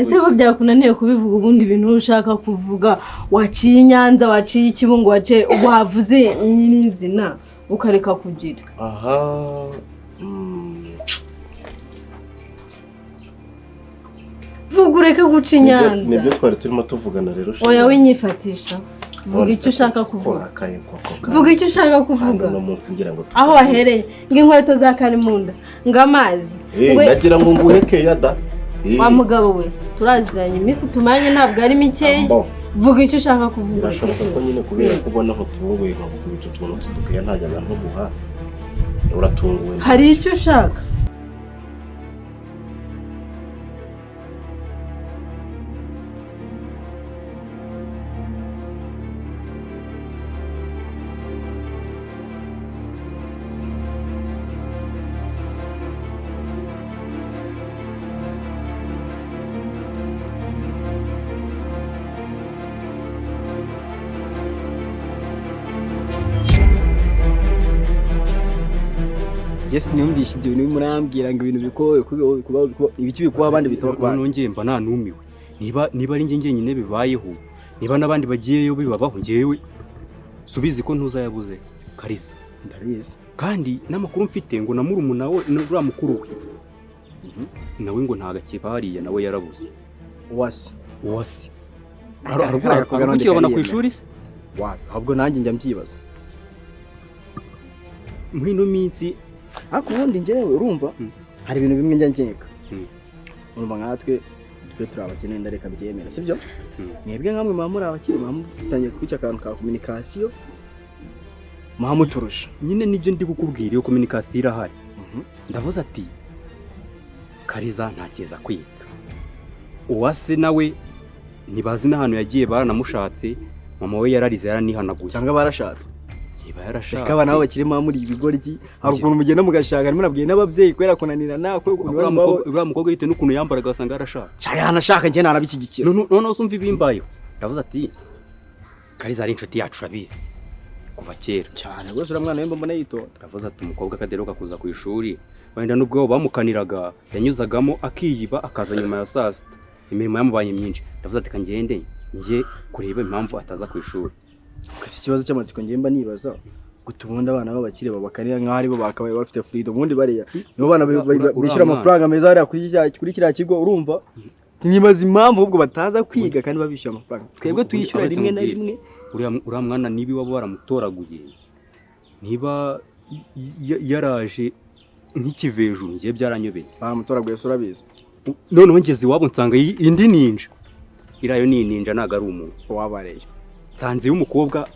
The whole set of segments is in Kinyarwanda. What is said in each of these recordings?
ese ko byakunaniye kubivuga ubundi ibintu ushaka kuvuga waciye Nyanza waciye Kibungo waciye wavuze nyirizina ukareka kugira aha vuga ureke guca Nyanza nibyo twari turimo tuvugana rero oya winyifatisha vuga icyo ushaka kuvuga vuga icyo ushaka kuvuga no munsi ngira ngo aho wahereye ng'inkweto za Karimunda ngamazi nagira ngo nguheke yada wa mugabo we turaziranye iminsi tumanye ntabwo ari mikeya vuga icyo ushaka kuvuga birashoboka ko nyine kubera kubona aho tubuye nkakubwira icyo tuntu tudukaye ntajyaga nko guha uratunguwe hari icyo ushaka Yes nyumvisha ibyo bintu murambwira ngo ibintu bikowe ibiki bikuba abandi bitaba nongeye mba nanumiwe niba ari nge nyine bibayeho niba nabandi bagiyeyo bibabaho ngewe subizi ko ntuzayabuze Kaliza ndabizi kandi namakuru mfite ngo na murumuna we n'ura mukuru we nawe ngo ntagakiba hariya nawe yarabuze wasi arukubona ku ishuri se ahubwo nanjye njya mbyibaza muri ino minsi ariko ubundi njyewe urumva hari ibintu bimwe njya nkeka urumva nkatwe turi abakene ndareka byemera sibyo mwebwe nkamwe muri abakire mufitanye kwica akantu ka communication muturusha nyine nibyo ndi gukubwira iyo communication irahari ndavuze ati Kaliza ntakiza kwiga uwase nawe ntibazi n'ahantu yagiye baranamushatse mama we yararize yaranihanaguye cyangwa barashatse yarashatse abana babo bakiri muri ibigoryi hari ukuntu mugenda mugashaka nimwe nabwiye n'ababyeyi kwera kunanirana ko uriya mukobwa yite n'ukuntu yambaraga asanga yarashaka yanashaka njye narabishyigikira none usumva ibimbayeho ndavuze ati Kaliza ari inshuti yacu urabizi kuva kera cyane rwose uriya mwana w'imba mbona yitonda ndavuze ati umukobwa akaderuka kuza ku ishuri wenda n'ubwo bamukaniraga yanyuzagamo akiyiba akaza nyuma ya saa sita imirimo yamubanye myinshi ndavuze ati kangende njye kureba impamvu ataza ku ishuri gusa ikibazo cy'amatsiko ngemba nibaza gutubunda abana b'abakire babakanira nk'aho ari bo bakabaye bafite freedom ubundi bariya nibo bana bishyura amafaranga meza hariya kuri kiriya kigo urumva ntibaza impamvu ahubwo bataza kwiga kandi babishyura amafaranga twebwe tuyishyura rimwe na rimwe uriya mwana niba iwabo baramutoraguye niba yaraje nk'ikivejuru ngiye byaranyobeye baramutoraguye se urabizi noneho ngeze iwabo nsanga indi ninja irayo ni ninja ntago ari umuntu wabareye nsanze y'umukobwa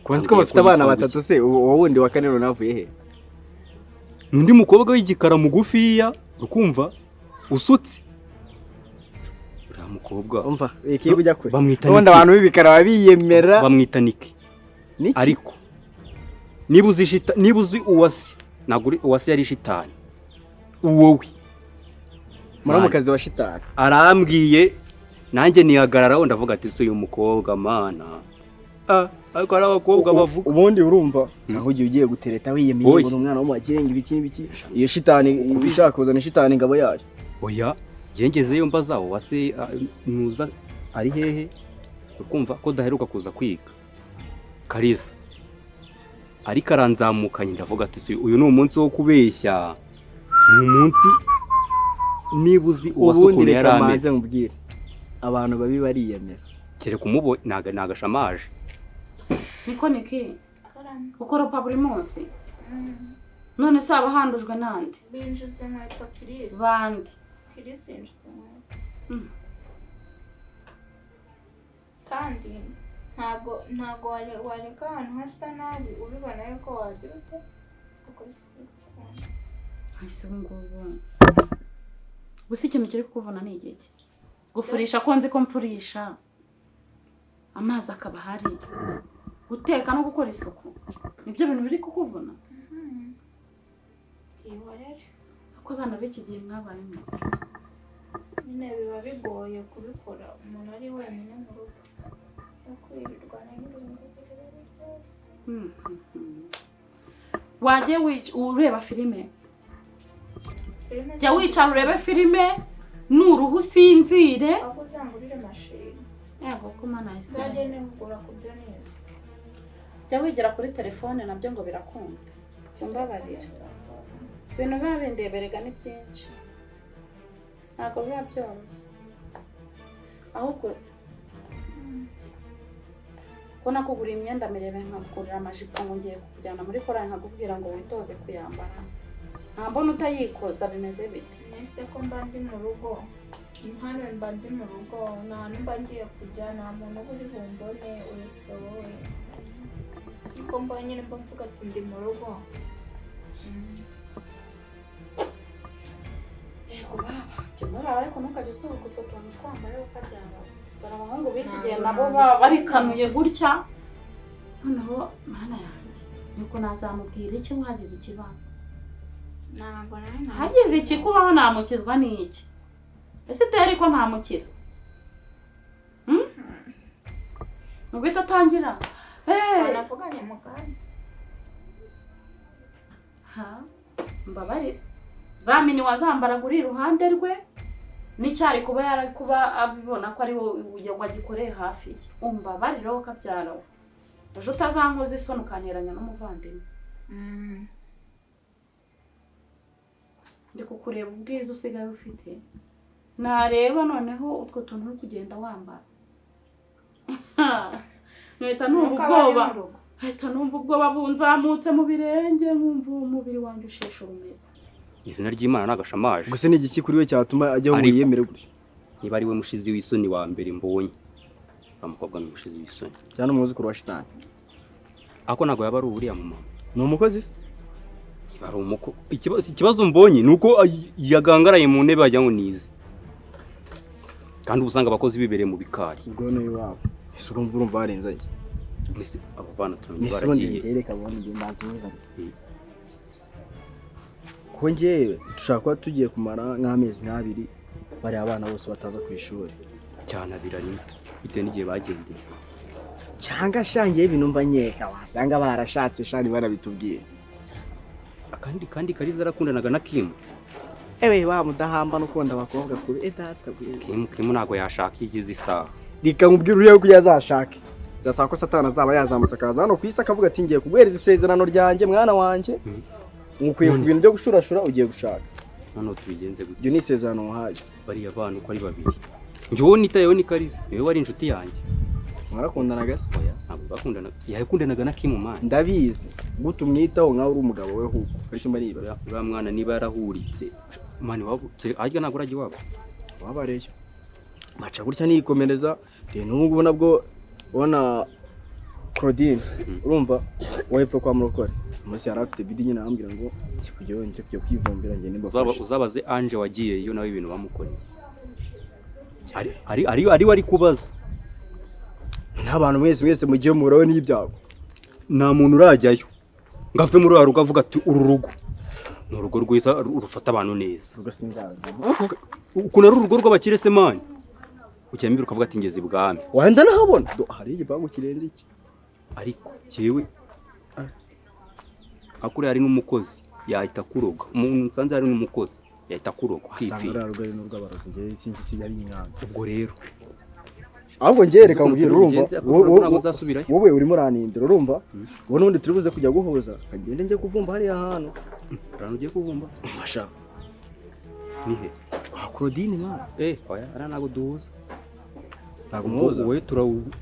kubanza ko bafite abana batatu se uwo wundi wa kane navuye he n'undi mukobwa w'igikara mugufiya ukumva usutse uriya mukobwa umva ikiye bujya kure bamwita n'ubundi abantu b'ibikara babiyemera bamwita Niki ariko niba uzi uwase ntabwo uwase yari shitani wowe muramukazi wa shitani arambwiye nanjye nihagararaho ndavuga ati so uyu mukobwa mana ariko ari abakobwa bavuga ubundi urumva aho ugiye gutereta wiyemeye ngo umwana wo mu bakirenga ibiki iyo shitani ibishaka kuzana shitani ngabo yaje oya ngezeyo mbazaho wase nuza ari hehe ukumva ko daheruka kuza kwiga Kaliza ariko aranzamukanye ndavuga ati uyu ni umunsi wo kubeshya ni umunsi niba uzi uwasukune yarameze nkubwire abantu babi bariyemera kere kumubo nagashamaje niko Niki ukoropa buri munsi none se abahandujwe nande binjize nkweto Kaliza bandi Kaliza injize nkweto kandi ntago wareka ahantu hasa nabi ubibona yuko wagira ute hahise ubungubu gusa ikintu kiri kukuvuna ni igiki gufurisha ko nzi ko mfurisha amazi akaba hari guteka no gukora isuku nibyo bintu biri kukuvuna ko abana b'iki gihe mwabayemo nyine biba bigoye kubikora umuntu ari wenyine mu rugo no kwirirwa wajye ureba filime jya wicara urebe filime nuruhu usinzire aho uzangurire mashini yego ko mana uzagende kugura kubyo neza jya wigira kuri telefone nabyo ngo birakunda cyumbabarira ibintu biba bindeberega ni byinshi ntabwo biba byoroshye ahubwo se ko nakugura imyenda mirebe nkakugurira amajipo ngo ngiye kukujyana muri korali nkakubwira ngo witoze kuyambara mbona utayikoza bimeze bite ese ko mba ndi mu rugo hano mba ndi mu rugo nta numba ngiye kujya nta muntu uba uri bumbone uretse wowe niko mbonye nyine mba mvuga ati ndi mu rugo yego baba jya muraba ariko ntukajya usubuka utwo tuntu twambaye ukabyara dore abahungu b'iki gihe nabo baba barikanuye gutya noneho mana yanjye nuko nazamubwira iki wagize ikibazo ntabwo nari hagize iki kubaho namukizwa n'iki ese itari ko ntamukira ubwo atangira navuganye mu kanya mbabarire za mini wazambaraga uri iruhande rwe n'icyari kuba yari kuba abibona ko ari wowe wagikoreye hafi ye umbabarire wowe kabyara we ejo utazankoza isoni ukanteranya n'umuvandimwe ndi kukureba ubwiza usigaye ufite nareba noneho utwo tuntu uri kugenda wambara nkahita numva ubwoba bunzamutse mu birenge nkumva umubiri wanjye usheshe urumeze izina ry'Imana nagashamaje gusa ni igiki kuri we cyatuma ajya mu yemere gutyo niba ari we mushizi w'isoni wa mbere mbonye bamukobwa n'umushizi w'isoni cyane umwuzukuru wa shitani ako nago yaba ari uriya mama ni umukozi se bari umuko ikibazo mbonye nuko yagangaraye mu ntebe ajya ngo nize kandi ubusanga abakozi bibereye mu bikari ubwo no iwabo ese urumva barenza iki nese abo bana turanye baragiye reka bone ngimanzi mwibarisi ko ngewe dushaka kuba tugiye kumara nk'amezi nk'abiri bari abana bose bataza ku ishuri cyane abiranye bitewe n'igihe bagendeye cyangwa shangiye ibintu mba nkeka wasanga barashatse shani barabitubwiye kandi Kaliza arakundanaga na Kim ewe wa mudahamba n'ukunda abakobwa kuri data Kim ntago yashaka igize isaha reka nkubwire uriye ko yazashake byasaba ko Satani azaba yazamutse akaza hano ku isi akavuga ati ngiye kuguhereza isezerano ryanjye mwana wanjye ukwiye ku bintu byo gushurashura ugiye gushaka none tubigenze gute ibyo ni isezerano wahaye bari abantu uko ari babiri njyewe nitayeho ni Kaliza niwe wari inshuti yanjye mwarakundanaga se ntabwo bakundana yakundanaga na Kim man ndabizi gute umwitaho nkaho uri umugabo we huko ariko mba niba uriya mwana niba yarahuritse mani wabo arya ntabwo urajya iwabo wabareyo maca gutya nikomereza n'ubu nabwo ubona Claudine urumva wepfa kwa murokore umunsi yari afite bidi nyine arambwira ngo sikujyeho njye kujya kwivumbira njye nimba uzabaze Ange wagiye iyo nawe ibintu bamukoreye ari wari kubaza n'abantu mwese mugiye murawe n'ibyago nta muntu urajyayo ngave muri rugo avuga ati uru rugo ni urugo rwiza rufata abantu neza ukuntu ari urugo rw'abakire se mani ujya mbere ukavuga ati ngeze ibwami wenda nahabona hari igipangu kirenze iki ariko jewe akuri hari n'umukozi yahita kuroga umuntu nsanze hari n'umukozi yahita kuroga kwipfi rugari n'urw'abarozi ngiye singi yari inkanga ubwo rero ahubwo ngiye reka mbwira urumva wowe urimo uranindira urumva ubone ubundi turibuze kujya guhuza kagende njye kuvumba hariya hantu urano ugiye kuvumba mfasha nihe kwa Claudine mwana oya ara nago duhuza ntago muhuza wowe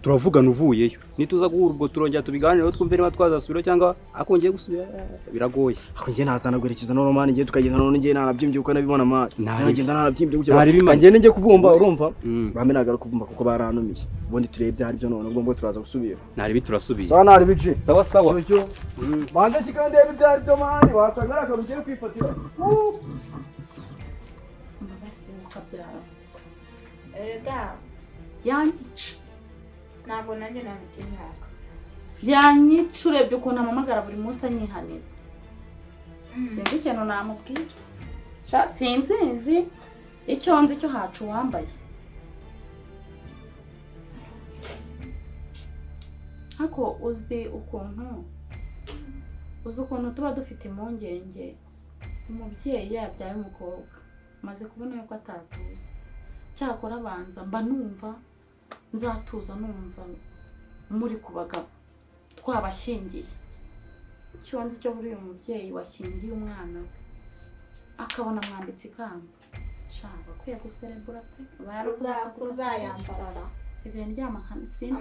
turavugana uvuyeyo nituza guhura ubwo turongera tubiganiraho twumve niba twazasubira cyangwa akongeye gusubira biragoye ako ngiye nazana guherekeza none mani ngiye tukagenda none ngiye narabyimbye uko nabibona mani nagenda narabyimbye gutya ngende njye kuvumba urumva bamenaga ari kuvumba kuko baranumiye ubundi turebye hari byo none ubwo turaza gusubira nari biturasubiye sawa nari bije sawa manze kikande ibyari byo mani wasanga akarugiye kwifatira erega yanyica ntabwo nanjye nabitinyaka yanyica urebye ukuntu amamagara buri munsi anyihaniza sinzi ikintu namubwira sinzi icyo nzi cyo hacu wambaye ariko uzi ukuntu tuba dufite impungenge umubyeyi yabyaye umukobwa maze kubona yuko atatuza cyakora abanza mba numva nzatuza numva muri ku bagabo twabashingiye cyo nzi cyo buri uyu mubyeyi washingiye umwana we akabona mwambitse ikamba shaka kwiye guserebura pe uzayambarara sigaye ndyama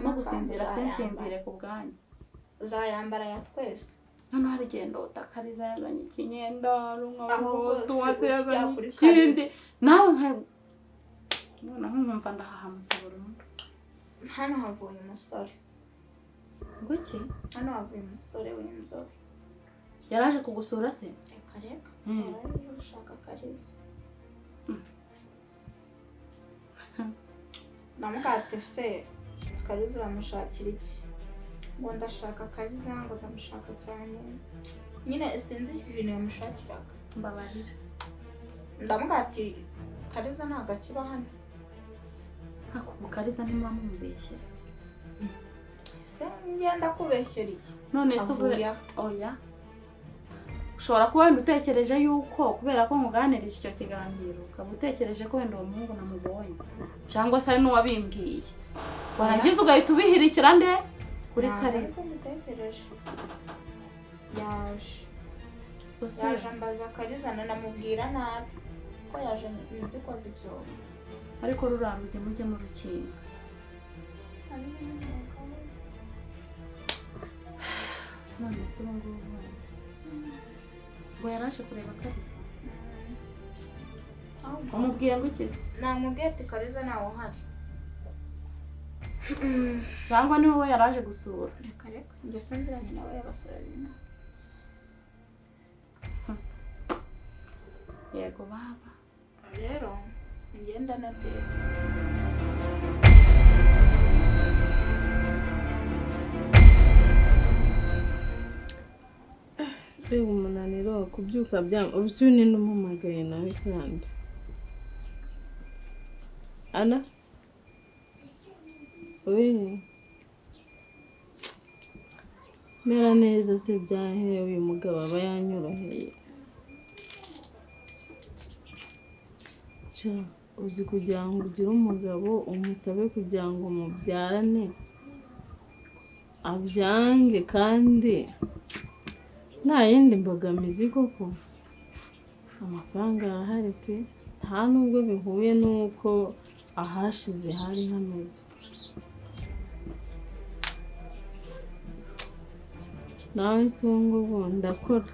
no gusinzira sinsinzire ku bwanyu uzayambara ya twese hano hari gendo utakariza yazanye ikinyendaro nk'aho wase yazanye ikindi nawe noneho nkumva ndahahamutse burundu hano havuye umusore ngo iki hano havuye umusore w'inzobe yaraje kugusura se reka ushaka Kaliza namukate se Kaliza uramushakira iki ngo ndashaka Kaliza ngo ndamushaka cyane nyine sinzi ibintu yamushakiraga mbabarira ndamukati Kaliza ntago akiba hano ako Kaliza ntimwamubeshye se ngenda kubeshyera iki none se oya ushobora kuba wenda utekereje yuko kubera ko muganirije icyo kiganiro ukaba utekereje ko wenda uwo muhungu namubonye cyangwa se ari n'uwabimbwiye warangiza ugahita ubihirikira nde kuri Kaliza mutekereje yaje ambaza Kaliza nanamubwira nabi ko yaje dukoze ibyo ariko rurambye mujye mu rukinga none se ubu ngubu ngo yaraje kureba Kaliza umubwiye ngo ikize namubwiye ati Kaliza ntawe uhari cyangwa ni wowe yaraje gusura reka njye sinziranye nawe yabasura bino yego baba rero ngenda natetse umunaniro kubyuka ubusubire n'umumagaye nawe kandi Ana mera neza se byahe uyu mugabo aba yanyoroheye uzi kugira ngo ugire umugabo umusabe kugira ngo mubyarane abyange kandi nta yindi mbogamizi koko amafaranga arahari pe nta nubwo bihuye n'uko ahashize hari hameze nawe si ubu ngubu ndakora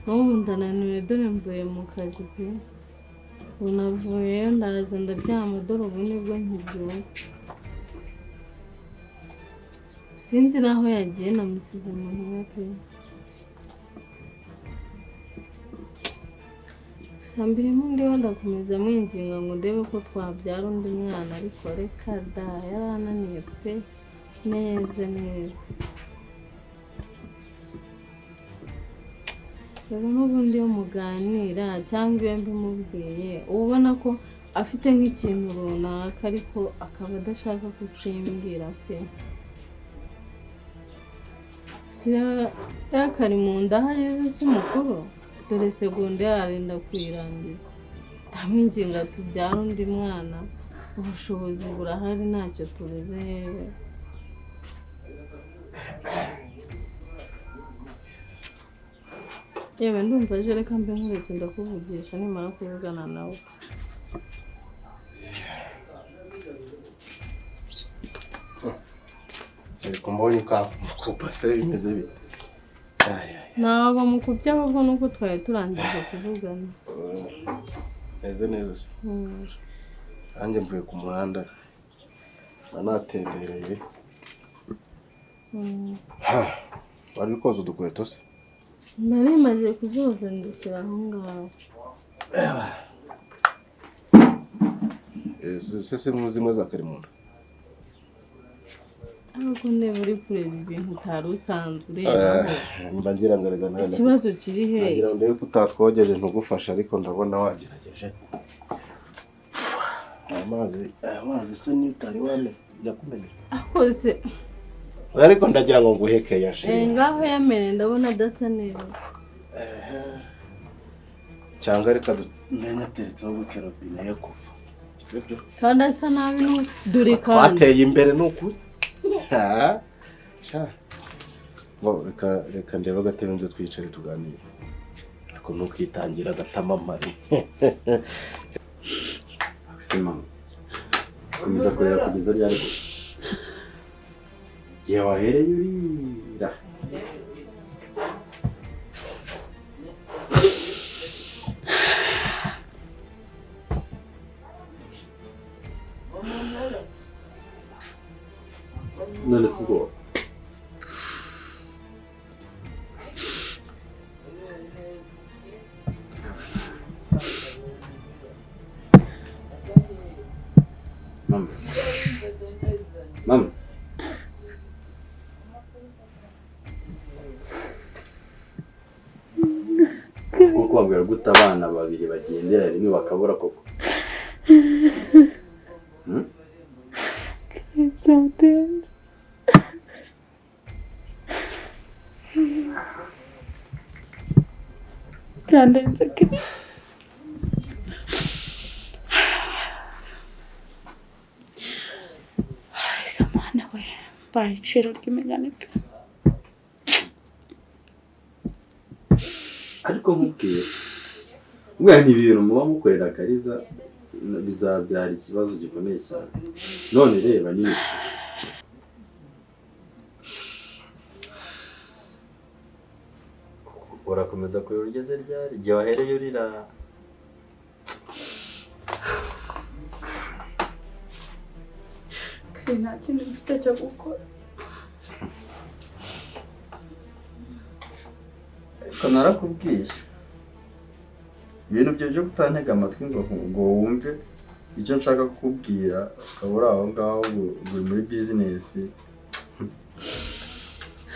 n'ubu ndananiwe dore mvuye mu kazi pe unavuyeyo ndaza ndaryama dore ubu nibwo nkibyuka sinzi naho yagiye namusize muhira pe gusa mbirimo ndiho ndakomeza mwinginga ngo ndebe ko twabyara undi mwana ariko reka da yarananiye pe neza rero n'ubundi iyo muganira cyangwa iyo mbimubwiye ubona ko afite nk'ikintu runaka ariko akaba adashaka kukimbwira pe si yakari mu nda hageze si mukuru dore segonderi arenda kuyirangiza ndamwinginga tubyara undi mwana ubushobozi burahari ntacyo tubuze yewe yewe ndumva aje reka mbe nkuretse ndakuvugisha nimara kuvugana nawe ariko mbonye ukamukupa se bimeze bite ntabwo mukubye ahubwo nuko twari turangije kuvugana meze neza se nanjye mvuye ku muhanda natembereye wari koza udukweto se nari maze kuzoza ndishyira aho ngaho se muzimwe za karimunda ariko ndeba uri kureba ibintu utari usanzwe urebaho mba ngira ngo rega nawe ikibazo kiri he ngira ngo ndebe ko utatwogeje ntugufasha ariko ndabona wagerageje amazi se ni utari wane yakumenera akoze ariko ndagira ngo nguheke yashe ngaho yamere ndabona adasa neza cyangwa reka Nanya teretseho gutya robine yo kuva. Sibyo? kandi asa nabi dore kandi Twateye imbere n'ukuri. Sha. Ngo reka ndeba agatebe nze twicare tuganire. Ariko ntukitangira agatama mari. Sima. Komeza kurera kugeza ryari ko. Yawahereye urira. None sigo. Mama. Mama. Kuko wabwira guta abana babiri bagendera rimwe bakabura koko. Kandenze kiri. Kamana we, bayiciro ry'imigani pe. Ariko nkubwiye mwana ibintu muba mukorera Kaliza bizabyara ikibazo gikomeye cyane. None reba nyine urakomeza kurira ugeze ryari igihe wahereye urira. Kari nta kintu mfite cyo gukora. Ariko narakubwiye ibintu byo kutantega amatwi ngo wumve icyo nshaka kukubwira ukabura aho ngaho uri muri business.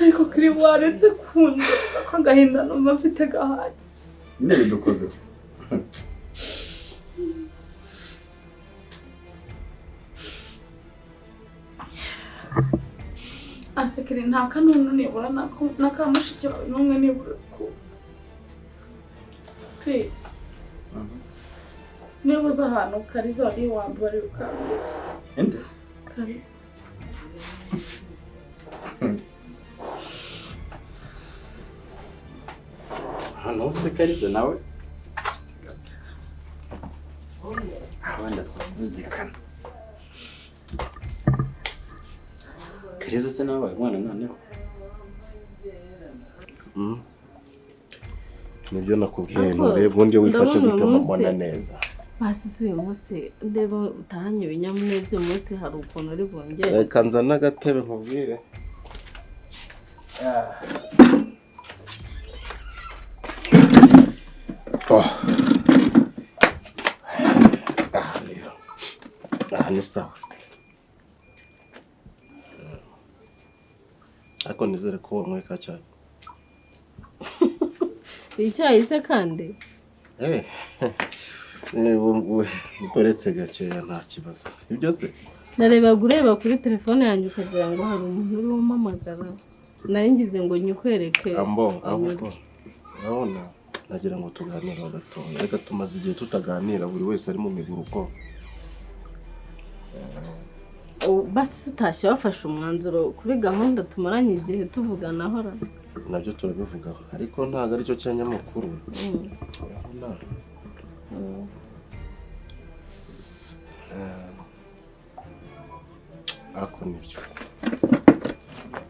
Ariko kiri waretse kunze akagahinda numva mfite gahaje. Nyine bidukoze. Asekere nta kanunu nibura nakamushike n'umwe nibura ku. Pe. Nibuza ahantu Kaliza ari wambi bari ukambira. Ende? Kaliza. Hano se Kaliza nawe? Abandi twumvikana. Kaliza se nawe mwana noneho. Nibyo nakubwiye nturebe ubundi wifashe gutamabona neza. basize uyu munsi ndeba utahanye ibinyamuneza uyu munsi hari ukuntu uri bongere. Reka nzana agatebe nkubwire. Aha ni sawa. Ariko nizere ko wamweka cyane. Icyayi se kandi? Ukoretse gakeya nta kibazo. Ibyo se? Narebaga ureba kuri telefone yanjye ukagira ngo hari umuntu uri umpamagara. Nari ngize ngo nyikwereke. Ahubwo urabona nagira ngo tuganire gato. Reka tumaze igihe tutaganira buri wese ari mu miguruko. Basi tutashye bafashe umwanzuro kuri gahunda tumaranye igihe tuvugana hora. Nabyo turabivugaho ariko ntago ari cyo cyanyamakuru. Ako nibyo.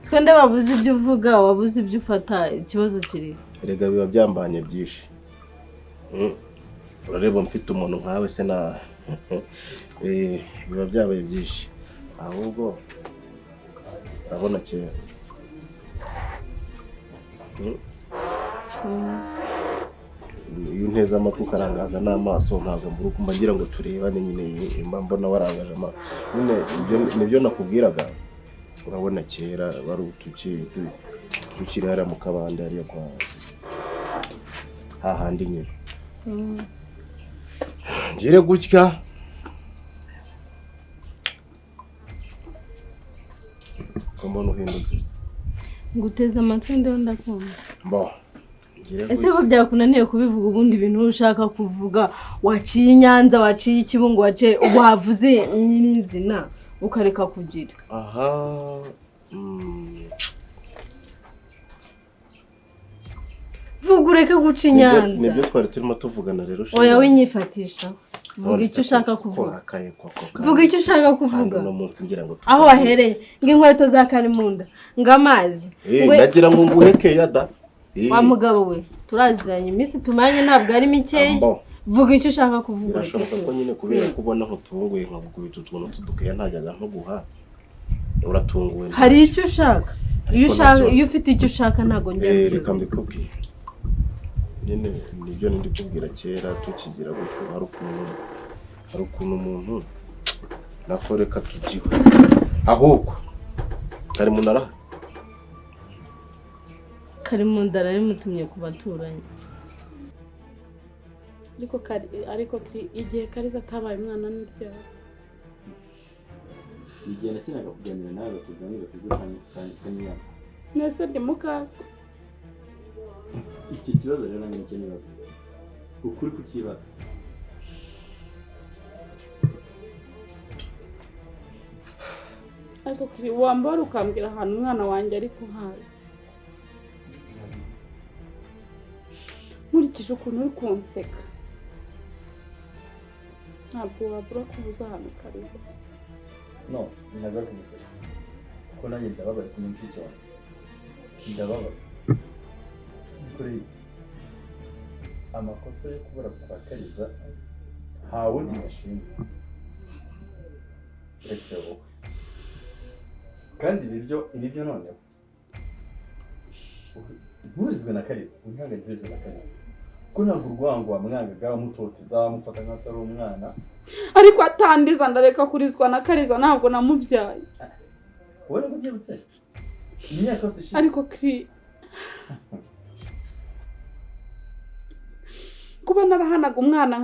Twende babuze ibyo uvuga wabuze ibyo ufata ikibazo kiri. Erega biba byambanye byinshi. Urareba mfite umuntu nkawe se na biba byabaye byinshi. Ahubwo urabona kera. Iyo unteze amatwi ukarangaza n'amaso ntabwo mburuka mbagira ngo turebane nyine mbona warangaje amaso. Nyine nibyo nakubwiraga. Urabona kera bari tukiri hariya mu kabande hariya kwa hahandi nyine. Ngire gutya ko mbona uhindutse. Nguteze amatwi ndeho ndakumva. ese ko byakunaniye kubivuga ubundi ibintu ushaka kuvuga waciye Nyanza waciye Kibungo waciye wavuze nyinizina ukareka kugira aha vuga ureke guca Nyanza nibyo twari turimo tuvugana rero oya winyifatisha vuga icyo ushaka kuvuga vuga icyo ushaka kuvuga no munsi ngira ngo aho wahereye ng'inkweto za Karimunda ngamazi nagira ngo nguheke yada wa mugabo we turaziranye iminsi tumanye ntabwo ari mikeya vuga icyo ushaka kuvuga birashoboka ko nyine kubera kubona aho tunguye nkagukubita utuntu tudukeya ntajyaga nko guha uratunguwe hari icyo ushaka iyo ufite icyo ushaka ntago njya reka mbikubwire nyine nibyo ndi kubwira kera tukigira gutyo hari ukuntu umuntu nakoreka tugiwe ahubwo Karimunda mutumye ku baturanyi ariko igihe Kaliza atabaye umwana n'iryawe igihe nakinaga kuganira nawe batuganira kanyana nese ndi mukasa iki kibazo rero nanjye cyanibaza ukuri kukibaza ariko kuri wambara ukambwira ahantu umwana wanjye ari kuhaza nkurikije ukuntu uri kunseka ntabwo wabura kubuza ahantu Kaliza no ntabwo ari kumuseka kuko nanjye ndababaye ku muntu cyane ndababaye sikoreye amakosa yo kubura kwa Kaliza nta wundi yashinze uretse wowe kandi ibi byo noneho nturizwe na Kaliza unyangagirizwe na Kaliza ko ntabwo urwango wamwangaga wamutoteza wamufata nk'atari umwana ariko atandiza ndareka kurizwa na Kaliza ntabwo namubyaye wowe ngo byibutse imyaka yose ishize ariko kuba narahanaga umwana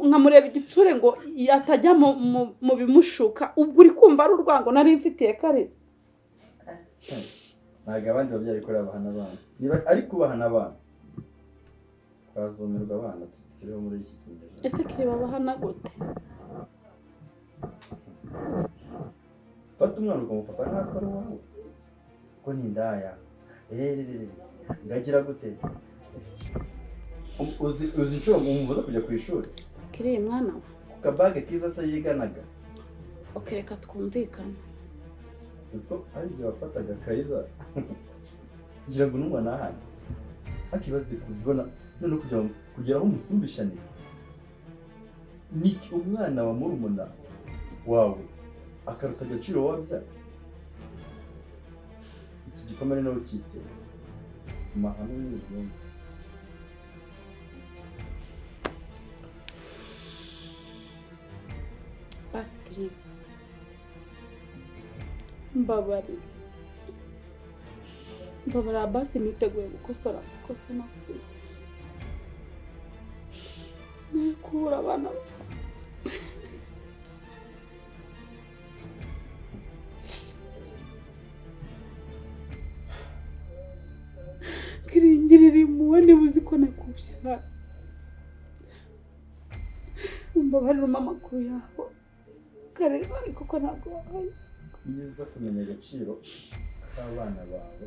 nkamureba igitsure ngo atajya mu bimushuka ubwo uri kumva ari urwango nari mfitiye Kaliza ntabwo abandi babyeyi ko bahana abana niba ari kubahana abana twazomerwa abana turiho muri iki kinyejana ese babahana gute fata umwana ukamufata nk'atari uwawe ko ni indaya ngagira gute uzi inshuro umubuza kujya ku ishuri mwana we ku kabage kiza se yiganaga reka twumvikane uzi ko ari igihe wafataga Kaliza kugira ngo n'umwana ahane hakibaze kubibona none kugira aho umusumbishane ni umwana wa murumuna wawe akaruta agaciro wabyaye iki gikomere nawe cyiteye amahano y'ibihumbi basi mbabara basi niteguye gukosora amakosa nakoze nakura abana kiringirira impuhwe niba uzi ko nakubyara mbabarira amakuru yaho kare ariko ko ntabwo wahaye iyo uza kumenya agaciro k'abana bawe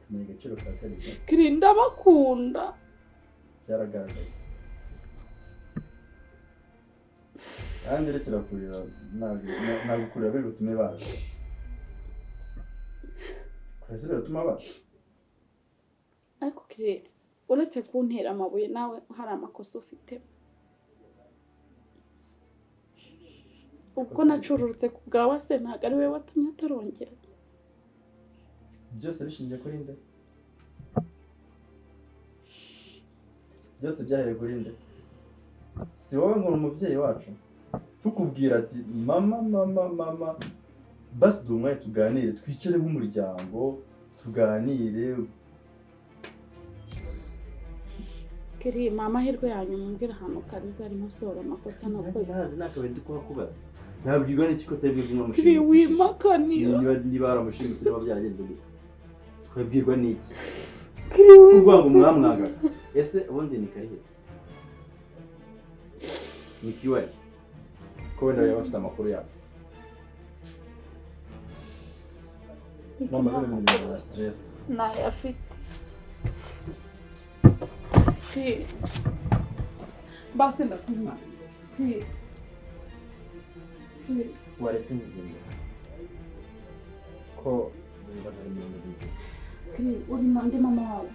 kumenya agaciro ka Kaliza kirinda bakunda byaragaragaye kandi uretse kurira ntabwo kurira biri butume baza kureza biratuma baza ariko kire uretse kuntera amabuye nawe hari amakosa ufite ubwo nacururutse ku bwawe se ntabwo ari we watumye atarongera byose bishingiye kuri nde byose byahereye kuri nde si wowe ngo umubyeyi wacu tukubwira ati mama basi dumwe tuganire twicare nk'umuryango tuganire kiri mama hirwe yanyu mumbwira ahantu Kaliza arimo sora amakosa nakoze ntazi nakawe ndi kubaza ntabwirwa n'iki ko tabwirwa n'umushinga kiri wimakanira niba baramushinga niba byaragenze gute twabwirwa n'iki urwango mwamwaga ese ubundi ni karihe ni kiwari ko wenda yaba afite amakuru yawe mama rero ni na stress ntayafite basi ndakumva waretse ingingo ko wumva ntari mu nzu nziza uri ndi mama wawe